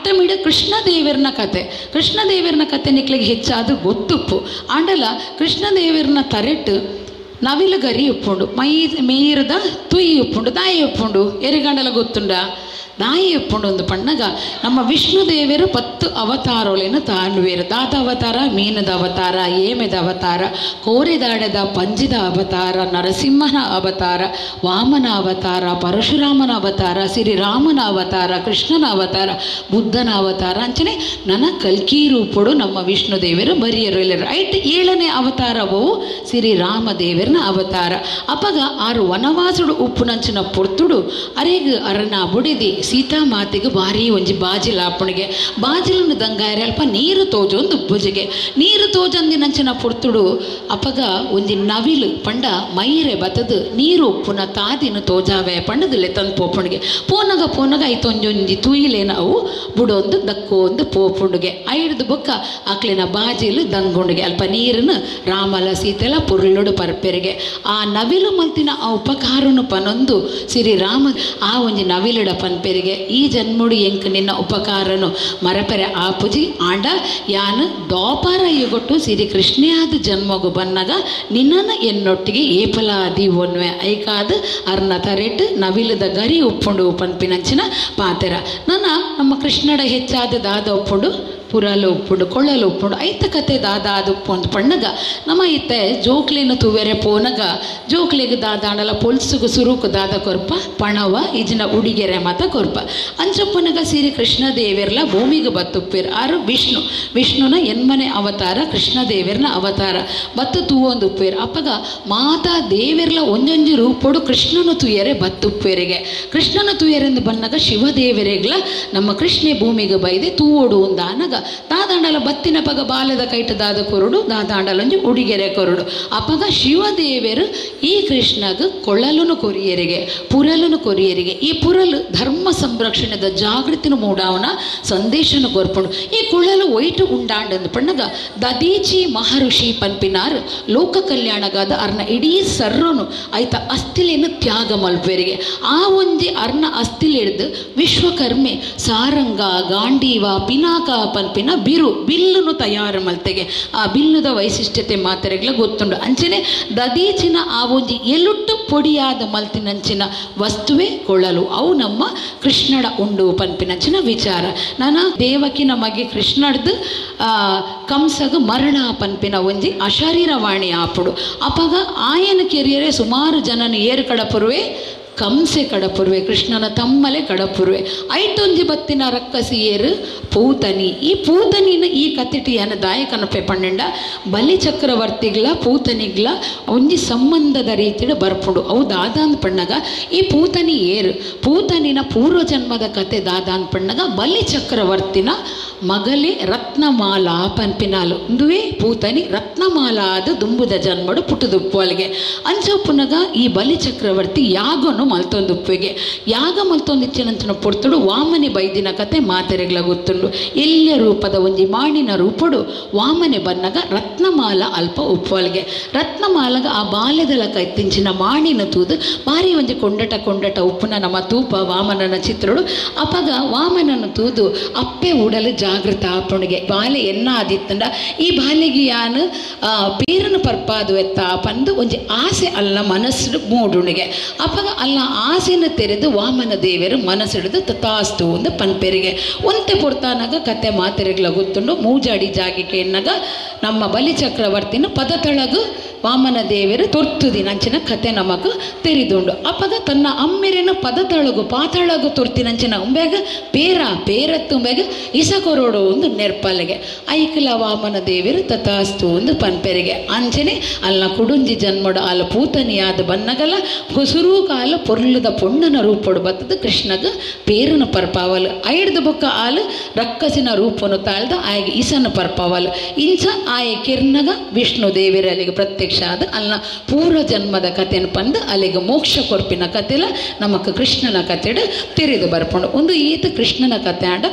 ತಮಿಳು ಕೃಷ್ಣದೇವರನ ಕತೆ. ಕೃಷ್ಣದೇವರನ ಕತೆ ನಿಕ್ಲಿಗೆ ಹೆಚ್ಚಾದ ಗೊತ್ತುಪ್ಪು ಆಂಡಲ ಕೃಷ್ಣದೇವರನ ತರೆಟ್ಟು ನವಿಲು ಗರಿ ಉಪ್ಪುಂಡು ಮೇಯಿರದ ತುಯಿ ಉಪ್ಪುಂಡು ದಾಯಿ ಉಪ್ಪುಂಡು ಎರಿಗಂಡಲ ಗೊತ್ತುಂಡ ದಾಯಿ ಉಪ್ಪುಂಡು ಒಂದು ಪಣ್ಣಗ ನಮ್ಮ ವಿಷ್ಣು ದೇವರು 10 ಅವತಾರಗಳೇನು ತಾಂಡುವೇರು. ದಾದ ಅವತಾರ, ಮೀನದ ಅವತಾರ, ಏಮೆದ ಅವತಾರ, ಕೋರೆದಾಡದ ಪಂಜಿದ ಅವತಾರ, ನರಸಿಂಹನ ಅವತಾರ, ವಾಮನ ಅವತಾರ, ಪರಶುರಾಮನ ಅವತಾರ, ಶ್ರೀರಾಮನ ಅವತಾರ, ಕೃಷ್ಣನ ಅವತಾರ, ಬುದ್ಧನ ಅವತಾರ ಅಂಚನೆ ನನ್ನ ಕಲ್ಕಿ ರೂಪುಡು ನಮ್ಮ ವಿಷ್ಣು ದೇವರು ಬರಿಯರು ಎಲ್ಲರು ಐಟ್ 7ನೇ ಅವತಾರವು ಶ್ರೀರಾಮ ದೇವರನ ಅವತಾರ. ಅಪ್ಪಗ ಆರು ವನವಾಸುಡು ಉಪ್ಪು ನಂಚಿನ ಪೊರ್ತುಡು ಅರೆಗ್ ಅರನ ಬುಡಿದಿ ಸೀತಾಮಾತೆಗೆ ಭಾರಿ ಒಂಜಿ ಬಾಜಿಲ ಅಪ್ಪಣಿಗೆ ಬಾಜಿಲನ್ನು ದಂಗಾರೆ ಅಲ್ಪ ನೀರು ತೋಜೊಂದು ಉಪ್ಪುಜಿಗೆ ನೀರು ತೋಜಂದಿ ನಂಚಿನ ಪುರ್ತುಡು ಅಪ್ಪಗ ಒಂಜಿ ನವಿಲು ಪಂಡ ಮೈರೆ ಬತದು ನೀರು ಉಪ್ಪುನ ತಾದಿನ ತೋಜಾವೆ ಪಂಡದಿಲ್ಲೆ ತಂದು ಪೋಪುಣಿಗೆ ಪೋನಗ ಐತೊಂಜೊಂಜಿ ತುಯಿಲೇನ ಅವು ಬುಡೊಂದು ದಕ್ಕೊಂದು ಪೋಪುಂಡುಗೆ ಐಡ್ದು ಬೊಕ್ಕ ಅಕ್ಲಿನ ಬಾಜಿಲು ದಂಗುಂಡಿಗೆ ಅಲ್ಪ ನೀರನ್ನು ರಾಮಲ ಸೀತೆಲ ಪುರುಳುಡು ಪರ್ಪೆರಿಗೆ ಆ ನವಿಲು ಮಲ್ತಿನ ಆ ಉಪಕಾರನು ಪನೊಂದು ಶ್ರೀರಾಮ ಆ ಒಂಜಿ ನವಿಲುಡ ಪನ್ಪೆರಿಗೆ ಈ ಜನ್ಮುಡು ಎಂಕ್ ನಿನ್ನ ಉಪಕಾರನು ಮರಪೆರೆ ಆಪುಜಿ ಆಂಡ ಯಾನು ದ್ವಾಪಾರ ಯುಗೊಟ್ಟು ಶ್ರೀ ಕೃಷ್ಣಯಾದ ಜನ್ಮಗು ಬನ್ನಗ ನಿನ್ನನ್ನು ಎನ್ನೊಟ್ಟಿಗೆ ಏಪಲಾದಿ ಒನ್ವೆ ಐಕಾದ ಅರ್ನ ತರೆಟ್ ನವಿಲದ ಗರಿ ಉಪ್ಪುಂಡು ಪನ್ಪಿನಂಚಿನ ಪಾತೆರ ನನ್ನ ನಮ್ಮ ಕೃಷ್ಣಡ ಹೆಚ್ಚಾದ ದಾದ ಉಪ್ಪುಂಡು ಪುರಲು ಉಪ್ಪುಂಡು ಕೊಳ್ಳಲು ಉಪ್ಪುಂಡು ಐತ ಕತೆ ದಾದ ಅದು ಉಪ್ಪು ಪಣ್ಣಗ ನಮ್ಮ ಇತ್ತೆ ಜೋಕ್ಲಿನ ತುವೆರೆ ಪೋನಗ ಜೋಕ್ಲಿಗೆ ದಾದಾಂಡಲ ಪೊಲ್ಸುಗು ಸುರುಕು ದಾದ ಕೊರ್ಪ ಪಣವ ಇಜಿನ ಉಡಿಗೆರೆ ಮತ ಕೊರ್ಪ ಅಂಚಪ್ಪನಗ ಶ್ರೀ ಕೃಷ್ಣ ದೇವೆರ್ಲ ಭೂಮಿಗೆ ಬತ್ತುಪ್ಪೇರು ಆರು ವಿಷ್ಣುನ ಎನ್ಮನೆ ಅವತಾರ ಕೃಷ್ಣ ದೇವೆರ್ನ ಅವತಾರ ಬತ್ತು ತೂವೊಂದು ಉಪ್ಪೇರು ಅಪ್ಪಗ ಮಾತಾ ದೇವೆರ್ಲ ಒಂಜೊಂಜಿ ರೂಪೋಡು ಕೃಷ್ಣನ ತುಯರೆ ಬತ್ತುಪ್ಪೇರಿಗೆ ಕೃಷ್ಣನ ತುಯರೆಂದು ಬನ್ನಗ ಶಿವದೇವರೆಗ್ಲ ನಮ್ಮ ಕೃಷ್ಣೆ ಭೂಮಿಗೆ ಬೈದೆ ತೂವೋಡು ಅಂದಾಗ ದಾದಾಂಡಲ ಬತ್ತಿನ ಪಗ ಬಾಲದ ಕೈಟ ದಾದ ಕೊರುಡು ದಾದಾಂಡಲಂಜು ಉಡಿಗೆರೆ ಕೊರುಡು ಅಪಗ ಶಿವದೇವರು ಈ ಕೃಷ್ಣಗ ಕೊಳ್ಳಲುನು ಕೊರಿಯರಿಗೆ ಪುರಲುನು ಕೊರಿಯರಿಗೆ ಈ ಪುರಲು ಧರ್ಮ ಸಂರಕ್ಷಣೆದ ಜಾಗೃತಿನ ಮೂಡಾವನ ಸಂದೇಶನು ಕೊರ್ಪುಂಡು ಈ ಕುಳ್ಳಲು ಒಯ್ಟು ಉಂಡಾಂಡಂದು ಪಣ್ಣಗ ದದೀಚಿ ಮಹರ್ಷಿ ಪನ್ಪಿನಾರ್ ಲೋಕ ಕಲ್ಯಾಣಗಾದ ಅರ್ನ ಇಡೀ ಸರ್ರನು ಐತ ಅಸ್ತಿಲೇನು ತ್ಯಾಗ ಮಲ್ಪೇರಿಗೆ ಆ ಒಂಜಿ ಅರ್ನ ಅಸ್ತಿಲಿಡ್ದು ವಿಶ್ವಕರ್ಮೆ ಸಾರಂಗ ಗಾಂಡೀವ ಪಿನಾಕ ಪನ್ಪಿನ ಬಿಲ್ಲುನು ತಯಾರು ಮಲ್ತೆಗೆ ಆ ಬಿಲ್ಲುದ ವೈಶಿಷ್ಟ್ಯತೆ ಮಾತರೆಗ್ಲ ಗೊತ್ತುಂಡು ಅಂಚನೆ ದದೀಚಿನ ಆ ಒಂಜಿ ಎಲುಟ್ಟು ಪೊಡಿಯಾದ ಮಲ್ತಿನಂಚಿನ ವಸ್ತುವೇ ಕೊಳ್ಳಲು ಅವು ನಮ್ಮ ಕೃಷ್ಣಡ ಉಂಡು ಪನ್ಪಿನಂಚಿನ ವಿಚಾರ ನಾನು ದೇವಕಿನ ಮಗೆ ಕೃಷ್ಣಡ್ದು ಕಂಸಗ ಮರಣ ಪನ್ಪಿನ ಒಂಜಿ ಅಶರೀರವಾಣಿ ಆಪುಡು ಅಪಗ ಆಯನ ಕೆರಿಯರೆ ಸುಮಾರು ಜನನ ಏರು ಕಡಪುರುವೆ ಕಂಸೆ ಕಡಪುರುವೆ ಕೃಷ್ಣನ ತಮ್ಮಲೆ ಕಡಪುರುವೆ ಐಟೊಂಜಿ ಬತ್ತಿನ ರಕ್ಕಸಿ ಏರು ಪೂತನಿ ಈ ಪೂತನಿನ ಈ ಕತಿಟಿಯನ ದಾಯಕನಪೆ ಪಣ್ಣೆಂಡ ಬಲಿ ಚಕ್ರವರ್ತಿಗ್ಲ ಪೂತನಿಗ್ಲ ಒಂಜಿ ಸಂಬಂಧದ ರೀತಿಯ ಬರ್ಪುಂಡು ಅವು ದಾದಾನ್ ಪಣ್ಣಗ ಈ ಪೂತನಿ ಏರು ಪೂತನಿನ ಪೂರ್ವ ಜನ್ಮದ ಕತೆ ದಾದಾನ್ ಪಣ್ಣಗ ಬಲಿ ಚಕ್ರವರ್ತಿನ ಮಗಲೇ ರತ್ನಮಾಲ ಪನ್ಪಿನಾಲು ಇಂದುವೇ ಪೂತನಿ ರತ್ನಮಾಲ ಆದ ದುಂಬುದ ಜನ್ಮಡು ಪುಟ್ಟದುಪ್ಪು ಅಲ್ಲಿಗೆ ಅಂಚಪ್ಪುನಗ ಈ ಬಲಿ ಚಕ್ರವರ್ತಿ ಯಾಗನು ಮಲ್ತೊಂದುಪ್ಪುಗೆ ಯಾಗ ಮಲ್ತೊಂದಿಚ್ಚಿನಂಚಿನ ಪೊರ್ತುಡು ವಾಮನೆ ಬೈದಿನ ಕತೆ ಮಾತೆರೆಗ್ಲ ಗೊತ್ತುಂಡು ಎಲ್ಯ ರೂಪದ ಒಂಜಿ ಮಾಡಿನ ರೂಪಡು ವಾಮನೆ ಬನ್ನಗ ರತ್ನಮಾಲ ಅಲ್ಪ ಉಪ್ಪುವಲ್ಗೆ ರತ್ನಮಾಲಗ ಆ ಬಾಲ್ಯದಲ ಕೈತಿಂಚಿನ ಮಾಡಿನ ತೂದು ಬಾರಿ ಒಂಜಿ ಕೊಂಡಟ ಉಪ್ಪುನ ನಮ್ಮ ತೂಪ ವಾಮನನ ಚಿತ್ರಡು ಅಪಗ ವಾಮನನ ತೂದು ಅಪ್ಪೆ ಉಡಲು ಜಾಗೃತ ಆಪುಣಿಗೆ ಬಾಲ್ಯ ಎನ್ನ ಆದಿತ್ತಂಡ ಈ ಬಾಲ್ಯಗೆ ಯಾನು ಪೇರನು ಪರ್ಪಾದು ಎತ್ತ ಪಂದು ಒಂಜಿ ಆಸೆ ಅಲ್ಲ ಮನಸ್ಸು ಮೂಡುಣಿಗೆ ಅಪಗ ಅಲ್ಲ ಆಸೆನ ತೆರೆದು ವಾಮನ ದೇವರು ಮನಸ್ಸಿಡಿದು ತಥಾಸ್ತು ಒಂದು ಪನ್ಪೆರಿಗೆ ಒಂತೆ ಪೊರ್ತಾನಾಗ ಕತೆ ಮಾತೆರೆಗ್ಲ ಗೊತ್ತುಂಡು ಮೂಜಾಡಿ ಜಾಗಿಕೆ ಎನ್ನಗ ನಮ್ಮ ಬಲಿ ಚಕ್ರವರ್ತಿನ ಪದತಳಗು ವಾಮನ ದೇವರು ತೊರ್ತುದಿ ನಂಚಿನ ಕತೆ ನಮಗ ತೆರಿದುಂಡು ಅಪಗ ತನ್ನ ಅಮ್ಮೆರೆನ ಪದತಳಗು ಪಾತಳಗು ತೊರ್ತಿನಂಚಿನ ಉಂಬೆಗ ಪೇರತ್ತು ಉಂಬೆಗ ಇಸಕೊರೋಡು ಒಂದು ನೆರ್ಪಲೆಗೆ ಐಕಲ ವಾಮನ ದೇವರು ತಥಾಸ್ತು ಒಂದು ಪನ್ಪೆರಿಗೆ ಅಂಚನೆ ಅಲ್ಲ ಕುಡುಂಜಿ ಜನ್ಮಡು ಅಲ್ಲ ಪೂತನಿಯಾದ ಬನ್ನಗಲ ಸುರು ಕಾಲ ಪೊರ್ಲದ ಪೊಣ್ಣನ ರೂಪಡು ಬತ್ತದ ಕೃಷ್ಣಗ ಪೇರನ ಪರ್ಪಾವಲು ಐಡ್ದ ಬೊಕ್ಕ ಆಲು ರಕ್ಕಸಿನ ರೂಪನು ತಾಳ್ದ ಆಯ್ಗೆ ಈಸನ ಪರ್ಪಾವಲು ಇಂಚ ಆಯ ಕಿರ್ನಗ ವಿಷ್ಣು ದೇವಿರ ಅಲ್ಲಿಗೆ ಪ್ರತ್ಯಕ್ಷ ಆದ ಅಲ್ಲ ಪೂರ್ವ ಜನ್ಮದ ಕಥೆಯನ್ನು ಪಂದು ಅಲ್ಲಿಗೆ ಮೋಕ್ಷ ಕೊರ್ಪಿನ ಕಥೆಲ ನಮಕ್ ಕೃಷ್ಣನ ಕಥೆಡು ತೆರೆದು ಬರ್ಪುಂಡು ಒಂದು ಈತ ಕೃಷ್ಣನ ಕಥೆ ಆಂಡ